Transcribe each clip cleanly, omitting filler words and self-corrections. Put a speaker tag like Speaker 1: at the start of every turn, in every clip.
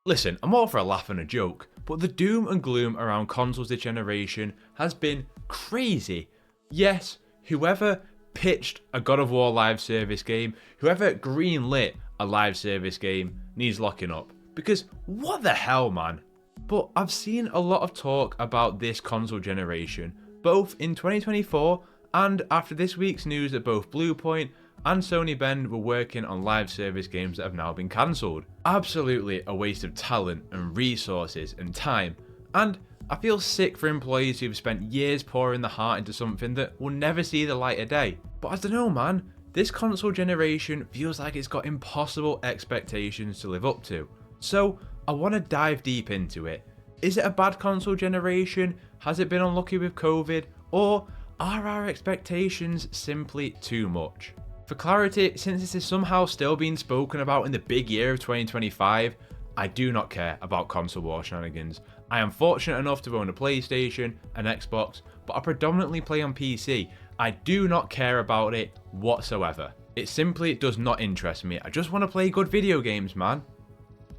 Speaker 1: Listen, I'm all for a laugh and a joke, but the doom and gloom around consoles this generation has been crazy. Yes, whoever pitched a God of War live service game, whoever greenlit a live service game needs locking up. Because what the hell, man? But I've seen a lot of talk about this console generation, both in 2024 and after this week's news that both Bluepoint and Sony Bend were working on live service games that have now been cancelled. Absolutely a waste of talent and resources and time, and I feel sick for employees who've spent years pouring their heart into something that will never see the light of day. But I don't know, man, this console generation feels like it's got impossible expectations to live up to. So I want to dive deep into it. Is it a bad console generation? Has it been unlucky with COVID? Or are our expectations simply too much? For clarity, since this is somehow still being spoken about in the big year of 2025, I do not care about console war shenanigans. I am fortunate enough to own a PlayStation, an Xbox, but I predominantly play on PC. I do not care about it whatsoever. It simply does not interest me. I just want to play good video games, man.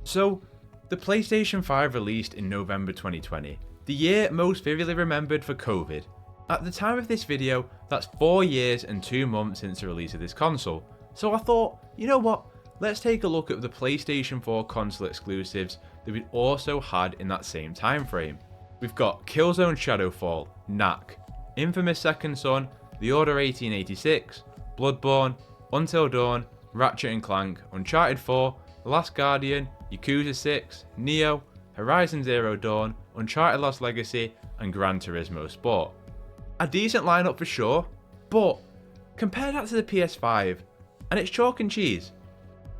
Speaker 1: So, the PlayStation 5 released in November 2020, the year most vividly remembered for COVID. At the time of this video, that's 4 years and 2 months since the release of this console. So I thought, you know what, let's take a look at the PlayStation 4 console exclusives that we'd also had in that same time frame. We've got Killzone Shadowfall, Knack, Infamous Second Son, The Order 1886, Bloodborne, Until Dawn, Ratchet & Clank, Uncharted 4, The Last Guardian, Yakuza 6, Nioh, Horizon Zero Dawn, Uncharted Lost Legacy, and Gran Turismo Sport. A decent lineup for sure, but compare that to the PS5, and it's chalk and cheese.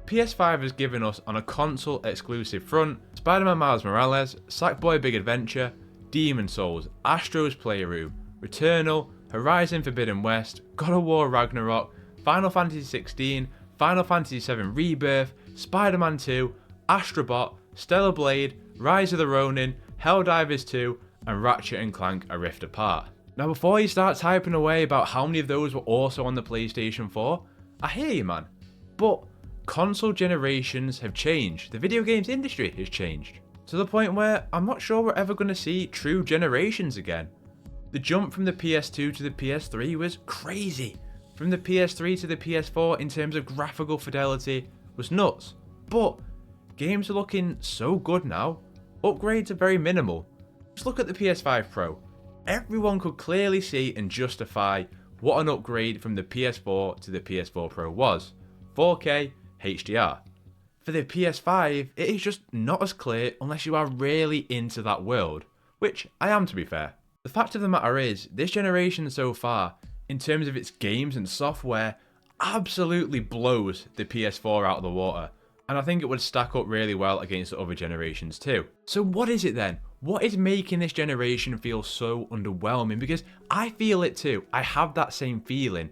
Speaker 1: PS5 has given us on a console exclusive front Spider-Man Miles Morales, Sackboy Big Adventure, Demon's Souls, Astro's Playroom, Returnal, Horizon Forbidden West, God of War Ragnarok, Final Fantasy 16, Final Fantasy 7 Rebirth, Spider-Man 2, Astrobot, Stellar Blade, Rise of the Ronin, Helldivers 2, and Ratchet & Clank A Rift Apart. Now before you start typing away about how many of those were also on the PlayStation 4, I hear you, man, but console generations have changed. The video games industry has changed to the point where I'm not sure we're ever going to see true generations again. The jump from the PS2 to the PS3 was crazy. From the PS3 to the PS4 in terms of graphical fidelity was nuts. But games are looking so good now. Upgrades are very minimal. Just look at the PS5 Pro. Everyone could clearly see and justify what an upgrade from the PS4 to the PS4 Pro was. 4K HDR. For the PS5, it is just not as clear unless you are really into that world, which I am, to be fair. The fact of the matter is, this generation so far, in terms of its games and software, absolutely blows the PS4 out of the water, and I think it would stack up really well against the other generations too. So what is it then? What is making this generation feel so underwhelming? Because I feel it too. I have that same feeling.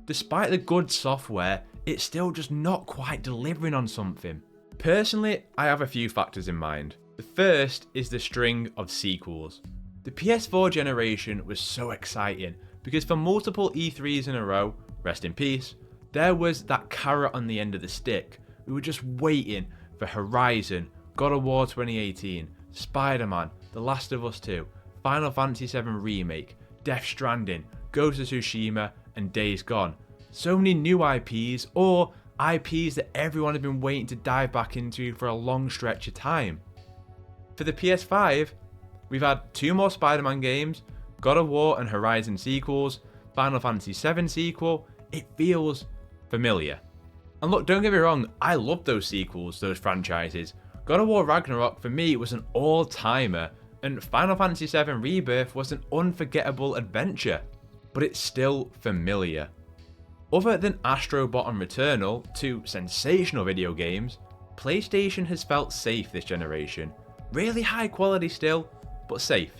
Speaker 1: Despite the good software, it's still just not quite delivering on something. Personally, I have a few factors in mind. The first is the string of sequels. The PS4 generation was so exciting because for multiple E3s in a row, rest in peace, there was that carrot on the end of the stick. We were just waiting for Horizon, God of War 2018, Spider-Man, The Last of Us 2, Final Fantasy 7 Remake, Death Stranding, Ghost of Tsushima, and Days Gone. So many new IPs, or IPs that everyone had been waiting to dive back into for a long stretch of time. For the PS5, we've had 2 more Spider-Man games, God of War and Horizon sequels, Final Fantasy 7 sequel. It feels familiar. And look, don't get me wrong, I love those sequels, those franchises. God of War Ragnarok for me was an all-timer, and Final Fantasy 7 Rebirth was an unforgettable adventure. But it's still familiar. Other than Astrobot and Returnal, 2 sensational video games, PlayStation has felt safe this generation. Really high quality still, but safe.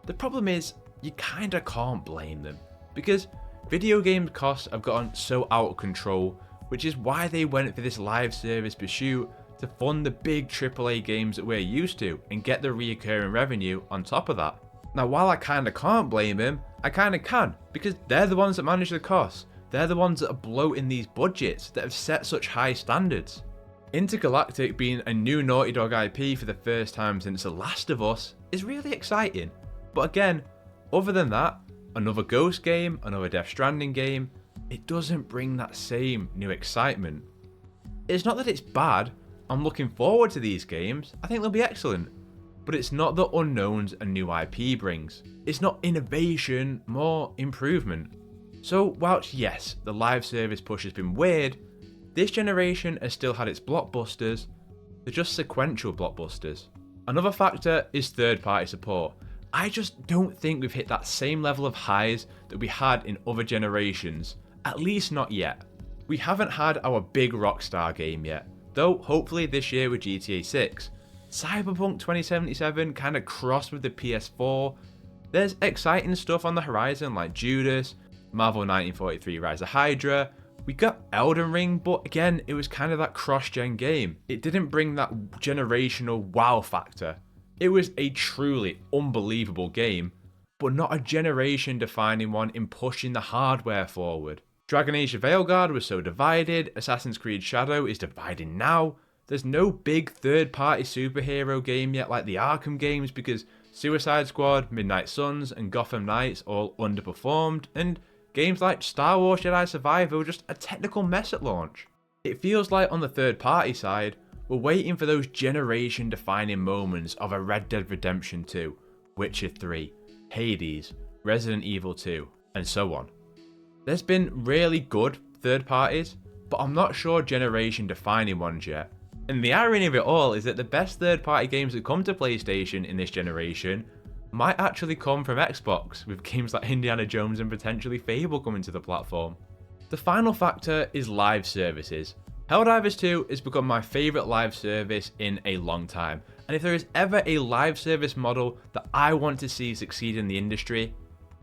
Speaker 1: The problem is, you kinda can't blame them, because video game costs have gotten so out of control, which is why they went for this live service pursuit to fund the big AAA games that we're used to and get the reoccurring revenue on top of that. Now while I kinda can't blame them, I kinda can, because they're the ones that manage the costs. They're the ones that are bloating these budgets that have set such high standards. Intergalactic being a new Naughty Dog IP for the first time since The Last of Us is really exciting. But again, other than that, another Ghost game, another Death Stranding game, it doesn't bring that same new excitement. It's not that it's bad, I'm looking forward to these games, I think they'll be excellent. But it's not the unknowns a new IP brings. It's not innovation, more improvement. So whilst yes, the live service push has been weird, this generation has still had its blockbusters, they're just sequential blockbusters. Another factor is third-party support. I just don't think we've hit that same level of highs that we had in other generations, at least not yet. We haven't had our big Rockstar game yet, though hopefully this year with GTA 6. Cyberpunk 2077 kind of crossed with the PS4. There's exciting stuff on the horizon like Judas, Marvel 1943 Rise of Hydra. We got Elden Ring, but again, it was kind of that cross-gen game. It didn't bring that generational wow factor. It was a truly unbelievable game, but not a generation-defining one in pushing the hardware forward. Dragon Age: The Veilguard was so divided, Assassin's Creed Shadow is dividing now. There's no big third-party superhero game yet like the Arkham games because Suicide Squad, Midnight Suns, and Gotham Knights all underperformed, and games like Star Wars Jedi Survivor were just a technical mess at launch. It feels like on the third-party side, we're waiting for those generation-defining moments of a Red Dead Redemption 2, Witcher 3, Hades, Resident Evil 2, and so on. There's been really good third parties, but I'm not sure generation-defining ones yet. And the irony of it all is that the best third-party games that come to PlayStation in this generation might actually come from Xbox, with games like Indiana Jones and potentially Fable coming to the platform. The final factor is live services. Helldivers 2 has become my favourite live service in a long time, and if there is ever a live service model that I want to see succeed in the industry,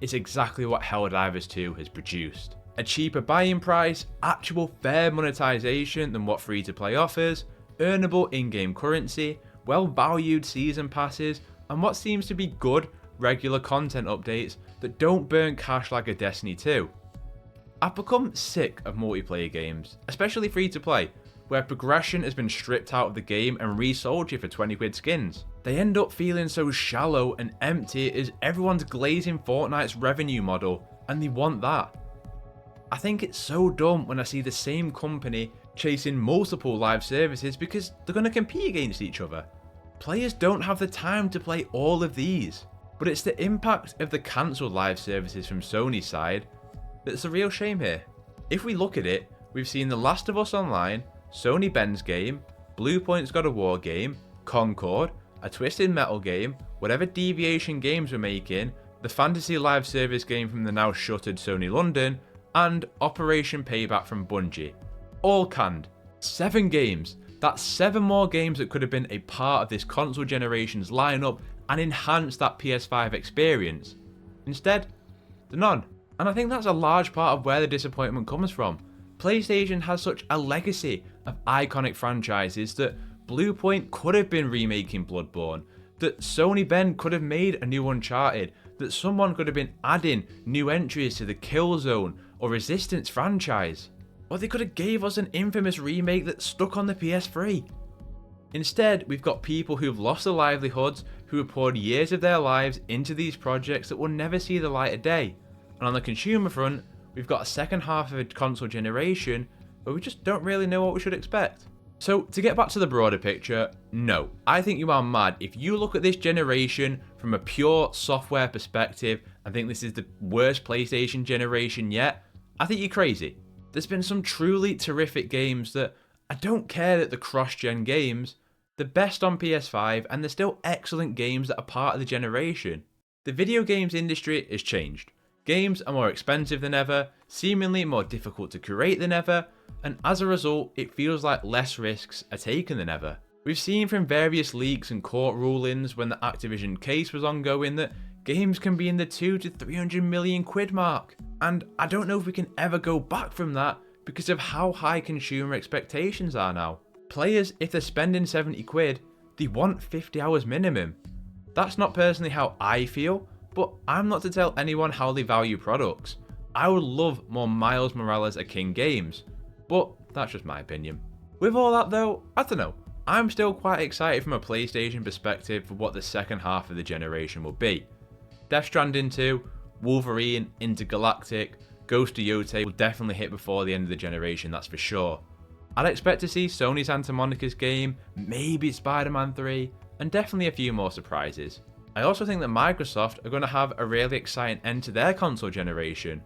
Speaker 1: it's exactly what Helldivers 2 has produced. A cheaper buying price, actual fair monetization than what free-to-play offers, earnable in-game currency, well-valued season passes, and what seems to be good, regular content updates that don't burn cash like a Destiny 2. I've become sick of multiplayer games, especially free-to-play, where progression has been stripped out of the game and resold you for 20 quid skins. They end up feeling so shallow and empty as everyone's glazing Fortnite's revenue model, and they want that. I think it's so dumb when I see the same company chasing multiple live services because they're going to compete against each other. Players don't have the time to play all of these, but it's the impact of the cancelled live services from Sony's side that's a real shame here. If we look at it, we've seen The Last of Us Online, Sony Bend's game, Bluepoint's God of War game, Concord, a Twisted Metal game, whatever Deviation games we're making, the Fantasy Live Service game from the now shuttered Sony London, and Operation Payback from Bungie. All canned. 7 games. That's 7 more games that could have been a part of this console generation's lineup and enhanced that PS5 experience. Instead, they're none. And I think that's a large part of where the disappointment comes from. PlayStation has such a legacy of iconic franchises that Bluepoint could have been remaking Bloodborne, that Sony Bend could have made a new Uncharted, that someone could have been adding new entries to the Killzone or Resistance franchise. Or they could have gave us an Infamous remake that stuck on the PS3. Instead, we've got people who've lost their livelihoods, who have poured years of their lives into these projects that will never see the light of day. And on the consumer front, we've got a second half of a console generation where we just don't really know what we should expect. So to get back to the broader picture, no, I think you are mad if you look at this generation from a pure software perspective and think this is the worst PlayStation generation yet. I think you're crazy. There's been some truly terrific games that I don't care that the cross-gen games, the best on PS5, and they're still excellent games that are part of the generation. The video games industry has changed. Games are more expensive than ever, seemingly more difficult to create than ever, and as a result, it feels like less risks are taken than ever. We've seen from various leaks and court rulings when the Activision case was ongoing that games can be in the 200 to 300 million quid mark, and I don't know if we can ever go back from that because of how high consumer expectations are now. Players, if they're spending 70 quid, they want 50 hours minimum. That's not personally how I feel, but I'm not to tell anyone how they value products. I would love more Miles Morales a King games, but that's just my opinion. With all that though, I don't know, I'm still quite excited from a PlayStation perspective for what the second half of the generation will be. Death Stranding 2, Wolverine, Intergalactic, Ghost of Yotei will definitely hit before the end of the generation, that's for sure. I'd expect to see Sony Santa Monica's game, maybe Spider-Man 3, and definitely a few more surprises. I also think that Microsoft are going to have a really exciting end to their console generation,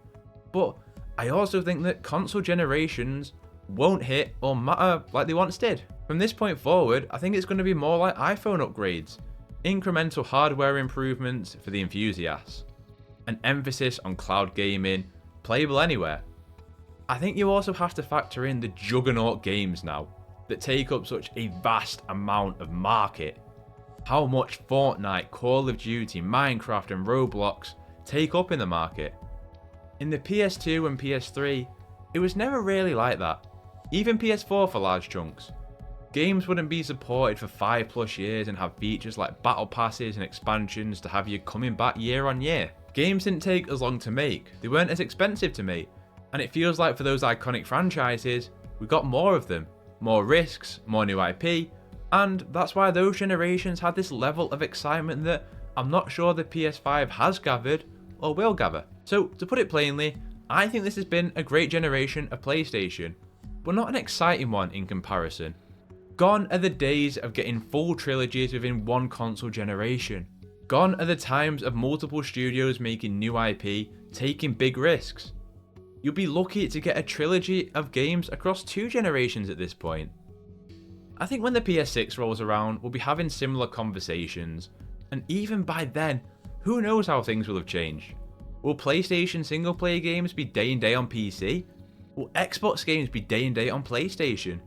Speaker 1: but I also think that console generations won't hit or matter like they once did. From this point forward, I think it's going to be more like iPhone upgrades, incremental hardware improvements for the enthusiasts, an emphasis on cloud gaming, playable anywhere. I think you also have to factor in the juggernaut games now that take up such a vast amount of market. How much Fortnite, Call of Duty, Minecraft and Roblox take up in the market. In the PS2 and PS3, it was never really like that. Even PS4 for large chunks. Games wouldn't be supported for 5+ years and have features like battle passes and expansions to have you coming back year on year. Games didn't take as long to make, they weren't as expensive to make, and it feels like for those iconic franchises, we got more of them, more risks, more new IP, and that's why those generations had this level of excitement that I'm not sure the PS5 has gathered or will gather. So to put it plainly, I think this has been a great generation of PlayStation, but not an exciting one in comparison. Gone are the days of getting full trilogies within one console generation. Gone are the times of multiple studios making new IP, taking big risks. You'll be lucky to get a trilogy of games across 2 generations at this point. I think when the PS6 rolls around, we'll be having similar conversations, and even by then, who knows how things will have changed. Will PlayStation single player games be day and day on PC? Will Xbox games be day and day on PlayStation?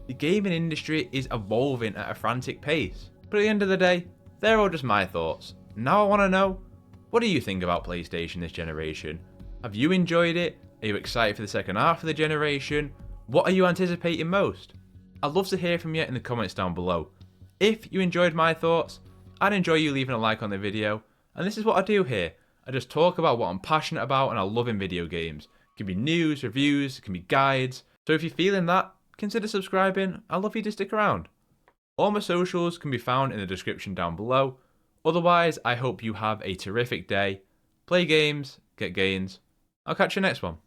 Speaker 1: The gaming industry is evolving at a frantic pace, but at the end of the day, they're all just my thoughts. Now I want to know, what do you think about PlayStation this generation? Have you enjoyed it? Are you excited for the second half of the generation? What are you anticipating most? I'd love to hear from you in the comments down below. If you enjoyed my thoughts, I'd enjoy you leaving a like on the video, and this is what I do here. I just talk about what I'm passionate about and I love in video games. It can be news, reviews, it can be guides, so if you're feeling that, consider subscribing. I'd love you to stick around. All my socials can be found in the description down below. Otherwise, I hope you have a terrific day. Play games, get gains. I'll catch you next one.